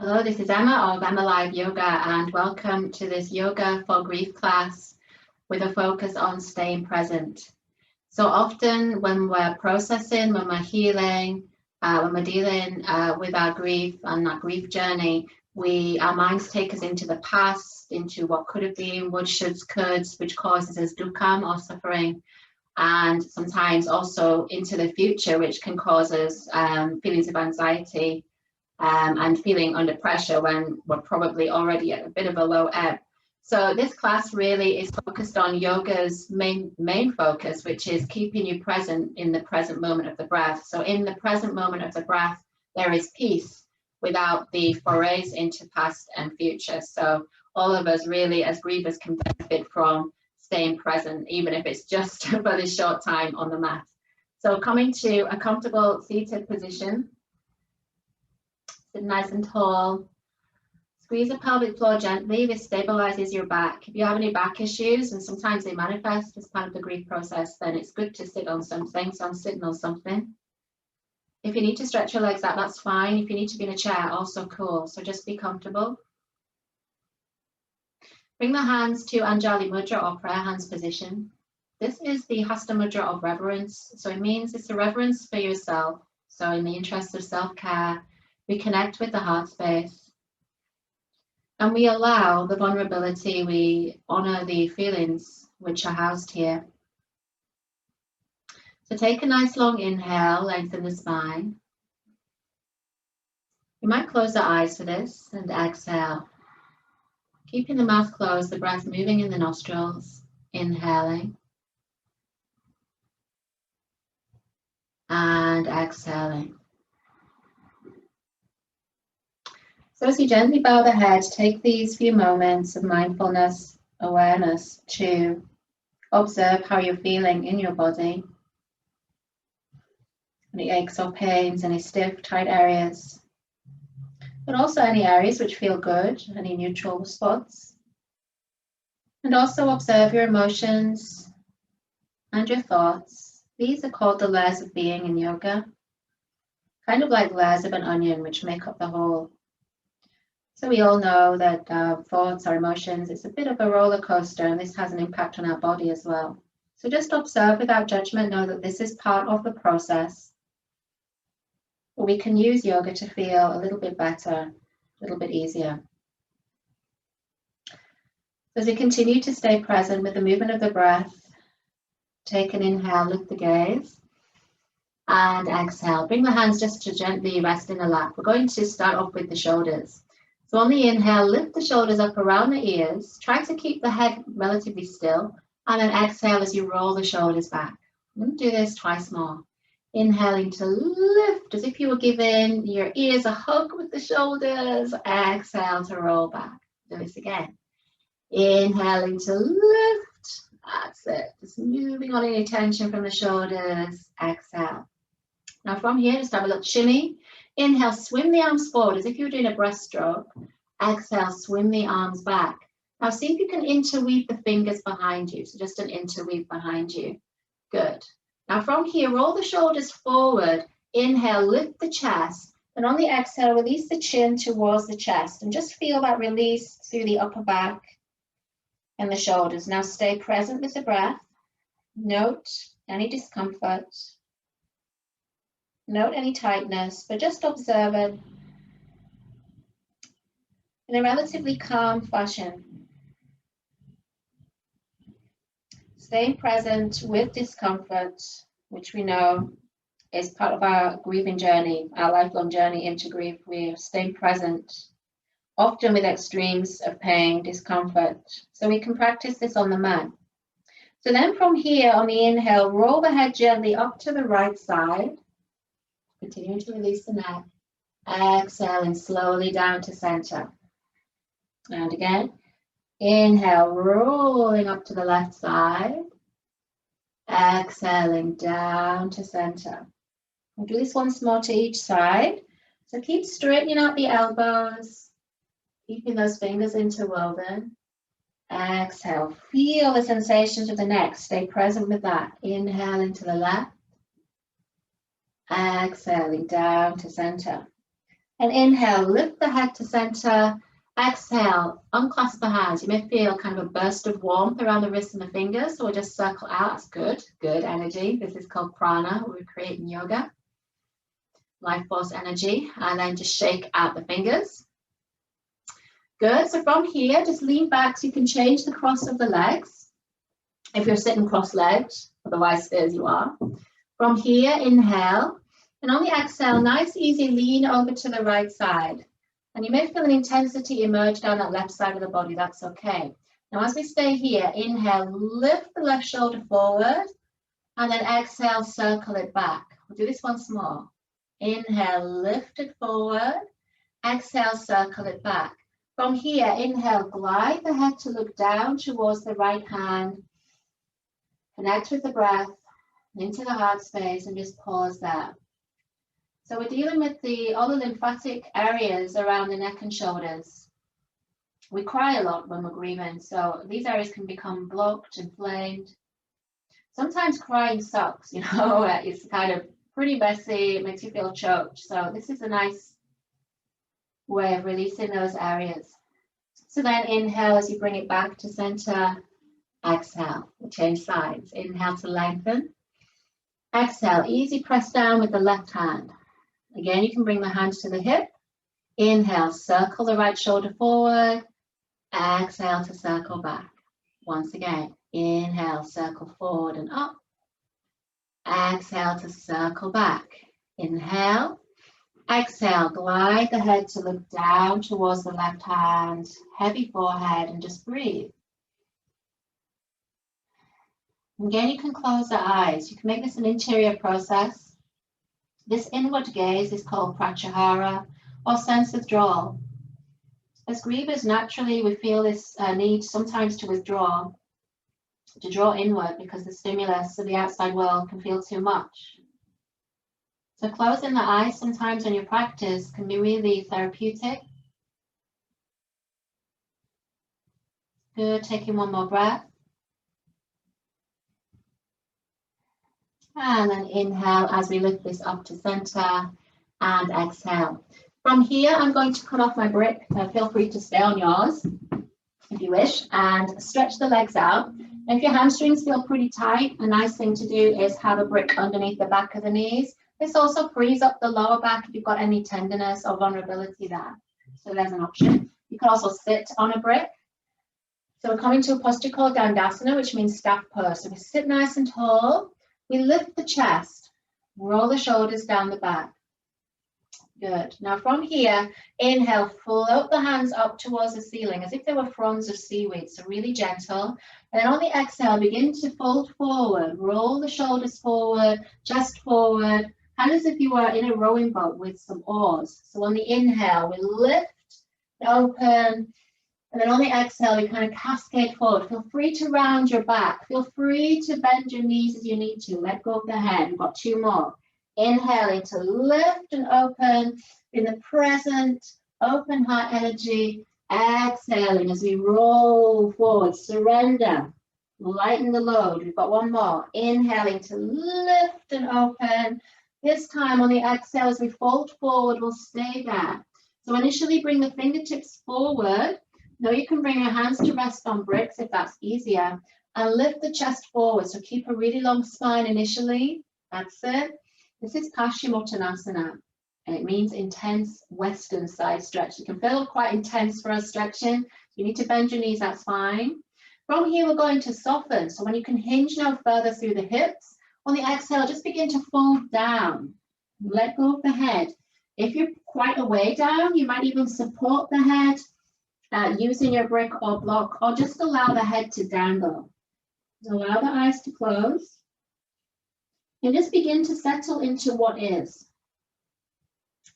Hello, this is Emma of EmmaLiveYoga, and welcome to this Yoga for Grief class with a focus on staying present. So often when we're processing, when we're healing, when we're dealing with our grief and that grief journey, our minds take us into the past, into what could have been, would, shoulds, coulds, which causes us dukkha or suffering, and sometimes also into the future, which can cause us feelings of anxiety and feeling under pressure when we're probably already at a bit of a low ebb. So this class really is focused on yoga's main focus, which is keeping you present in the present moment of the breath. So in the present moment of the breath, there is peace without the forays into past and future. So all of us really as grievers can benefit from staying present, even if it's just for this short time on the mat. So coming to a comfortable seated position. Sit nice and tall. Squeeze the pelvic floor gently. This stabilizes your back. If you have any back issues, and sometimes they manifest as part of the grief process, then it's good to sit on something. So I'm sitting on something. If you need to stretch your legs out, that's fine. If you need to be in a chair, also cool. So just be comfortable. Bring the hands to Anjali Mudra or prayer hands position. This is the Hasta Mudra of reverence. So it means it's a reverence for yourself. So in the interest of self-care, we connect with the heart space and we allow the vulnerability, we honor the feelings which are housed here. So take a nice long inhale, lengthen the spine. You might close the eyes for this and exhale. Keeping the mouth closed, the breath moving in the nostrils, inhaling and exhaling. So as you gently bow the head, take these few moments of mindfulness, awareness to observe how you're feeling in your body. Any aches or pains, any stiff, tight areas, but also any areas which feel good, any neutral spots. And also observe your emotions and your thoughts. These are called the layers of being in yoga, kind of like layers of an onion which make up the whole. So we all know that thoughts, our emotions, it's a bit of a roller coaster, and this has an impact on our body as well. So just observe without judgment, know that this is part of the process. But we can use yoga to feel a little bit better, a little bit easier. So as you continue to stay present with the movement of the breath, take an inhale, lift the gaze, and exhale. Bring the hands just to gently rest in the lap. We're going to start off with the shoulders. So on the inhale, lift the shoulders up around the ears. Try to keep the head relatively still. And then exhale as you roll the shoulders back. I'm going to do this twice more. Inhaling to lift as if you were giving your ears a hug with the shoulders. Exhale to roll back. Do this again. Inhaling to lift. That's it. Just moving on any tension from the shoulders. Exhale. Now from here, just have a little shimmy. Inhale, swim the arms forward as if you were doing a breaststroke. Exhale, swim the arms back. Now see if you can interweave the fingers behind you. So just an interweave behind you. Good. Now from here, roll the shoulders forward. Inhale, lift the chest. And on the exhale, release the chin towards the chest. And just feel that release through the upper back and the shoulders. Now stay present with the breath. Note any discomfort. Note any tightness, but just observe it in a relatively calm fashion. Staying present with discomfort, which we know is part of our grieving journey, our lifelong journey into grief. We're staying present, often with extremes of pain, discomfort. So we can practice this on the mat. So then from here, on the inhale, roll the head gently up to the right side. Continuing to release the neck. Exhaling slowly down to center. And again, inhale, rolling up to the left side. Exhaling down to center. We'll do this once more to each side. So keep straightening out the elbows, keeping those fingers interwoven. Exhale, feel the sensations of the neck. Stay present with that. Inhaling to the left. Exhaling down to center. And inhale, lift the head to center. Exhale, unclasp the hands. You may feel kind of a burst of warmth around the wrists and the fingers. So we'll just circle out. That's good. Good energy. This is called prana, what we create in yoga. Life force energy. And then just shake out the fingers. Good. So from here, just lean back so you can change the cross of the legs. If you're sitting cross-legged, otherwise stay as you are. From here, inhale. And on the exhale, nice, easy, lean over to the right side. And you may feel an intensity emerge down that left side of the body. That's okay. Now, as we stay here, inhale, lift the left shoulder forward. And then exhale, circle it back. We'll do this once more. Inhale, lift it forward. Exhale, circle it back. From here, inhale, glide the head to look down towards the right hand. Connect with the breath into the heart space and just pause there. So we're dealing with all the lymphatic areas around the neck and shoulders. We cry a lot when we're grieving, so these areas can become blocked, inflamed. Sometimes crying sucks, you know, it's kind of pretty messy, it makes you feel choked. So this is a nice way of releasing those areas. So then inhale as you bring it back to center. Exhale, we'll change sides. Inhale to lengthen. Exhale, easy press down with the left hand. Again, you can bring the hands to the hip. Inhale, circle the right shoulder forward. Exhale to circle back. Once again, inhale, circle forward and up. Exhale to circle back. Inhale. Exhale, glide the head to look down towards the left hand. Heavy forehead and just breathe. Again, you can close the eyes. You can make this an interior process. This inward gaze is called pratyahara or sense withdrawal. As grievers, naturally, we feel this need sometimes to withdraw, to draw inward because the stimulus of the outside world can feel too much. So closing the eyes sometimes on your practice can be really therapeutic. Good, taking one more breath. And then inhale as we lift this up to center and exhale. From here, I'm going to cut off my brick. Feel free to stay on yours if you wish and stretch the legs out. And if your hamstrings feel pretty tight, a nice thing to do is have a brick underneath the back of the knees. This also frees up the lower back if you've got any tenderness or vulnerability there. So there's an option. You can also sit on a brick. So we're coming to a posture called Dandasana, which means staff pose. So we sit nice and tall. We lift the chest, roll the shoulders down the back. Good. Now from here, inhale, float the hands up towards the ceiling as if they were fronds of seaweed, so really gentle. And then on the exhale, begin to fold forward, roll the shoulders forward, chest forward, kind of as if you were in a rowing boat with some oars. So on the inhale, we lift, open, and then on the exhale, we kind of cascade forward. Feel free to round your back. Feel free to bend your knees as you need to. Let go of the head. We've got two more. Inhaling to lift and open in the present, open heart energy. Exhaling as we roll forward, surrender, lighten the load. We've got one more. Inhaling to lift and open. This time on the exhale, as we fold forward, we'll stay there. So initially bring the fingertips forward. Now you can bring your hands to rest on bricks if that's easier. And lift the chest forward. So keep a really long spine initially. That's it. This is Paschimottanasana. And it means intense Western side stretch. It can feel quite intense for us stretching. You need to bend your knees, that's fine. From here, we're going to soften. So when you can hinge no further through the hips, on the exhale, just begin to fold down. Let go of the head. If you're quite a way down, you might even support the head using your brick or block, or just allow the head to dangle. Allow the eyes to close. And just begin to settle into what is.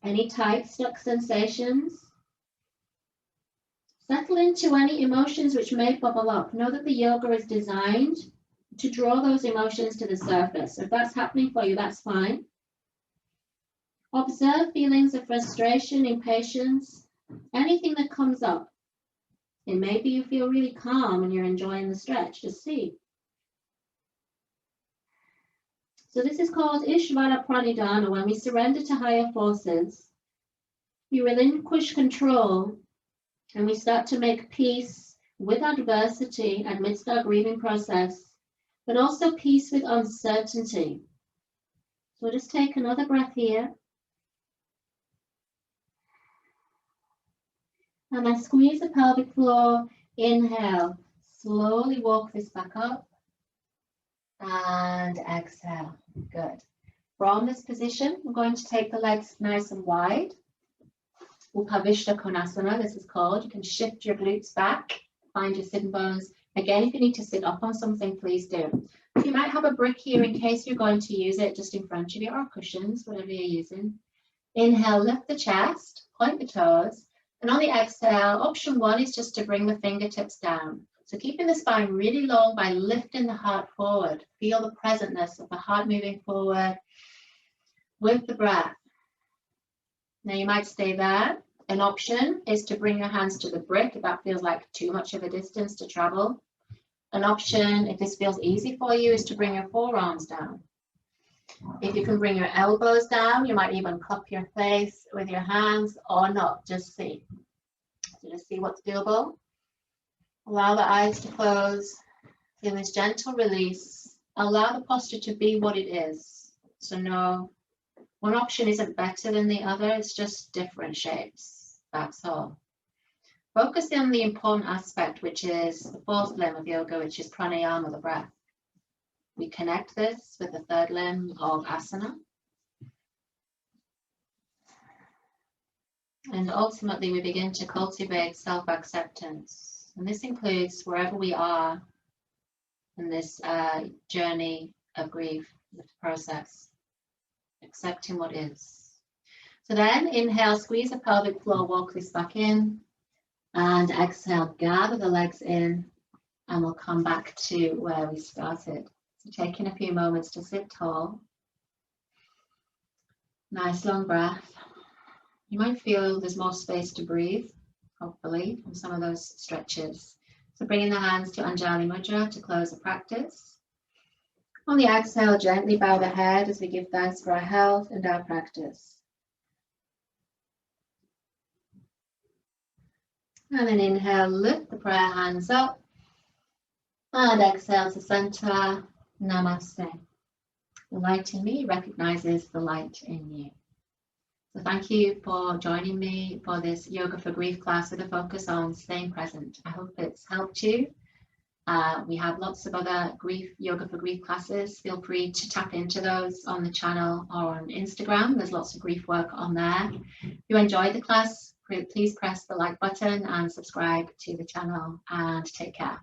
Any tight, stuck sensations? Settle into any emotions which may bubble up. Know that the yoga is designed to draw those emotions to the surface. If that's happening for you, that's fine. Observe feelings of frustration, impatience, anything that comes up. It may be you feel really calm and you're enjoying the stretch. Just see. So this is called Ishvara Pranidhana, when we surrender to higher forces. We relinquish control and we start to make peace with adversity amidst our grieving process, but also peace with uncertainty. So we'll just take another breath here. And I squeeze the pelvic floor. Inhale, slowly walk this back up. And exhale. Good. From this position, we're going to take the legs nice and wide. Upavishta Konasana, this is called. You can shift your glutes back, find your sitting bones. Again, if you need to sit up on something, please do. You might have a brick here in case you're going to use it just in front of you, or cushions, whatever you're using. Inhale, lift the chest, point the toes. And on the exhale, option 1 is just to bring the fingertips down. So keeping the spine really long by lifting the heart forward. Feel the presentness of the heart moving forward with the breath. Now you might stay there. An option is to bring your hands to the brick if that feels like too much of a distance to travel. An option, if this feels easy for you, is to bring your forearms down. If you can bring your elbows down, you might even cup your face with your hands or not, just see. So just see what's doable. Allow the eyes to close. Feel this gentle release. Allow the posture to be what it is. So no, one option isn't better than the other, it's just different shapes, that's all. Focus on the important aspect, which is the 4th limb of yoga, which is pranayama, the breath. We connect this with the 3rd limb of asana. And ultimately, we begin to cultivate self-acceptance. And this includes wherever we are in this journey of grief, the process. Accepting what is. So then inhale, squeeze the pelvic floor, walk this back in, and exhale, gather the legs in, and we'll come back to where we started. So taking a few moments to sit tall. Nice long breath. You might feel there's more space to breathe, hopefully, from some of those stretches. So bringing the hands to Anjali Mudra to close the practice. On the exhale, gently bow the head as we give thanks for our health and our practice. And then inhale, lift the prayer hands up. And exhale to center, namaste. The light in me recognizes the light in you. So thank you for joining me for this Yoga for Grief class with a focus on staying present. I hope it's helped you. We have lots of other Yoga for Grief classes. Feel free to tap into those on the channel or on Instagram. There's lots of grief work on there. If you enjoyed the class, please press the like button and subscribe to the channel, and take care.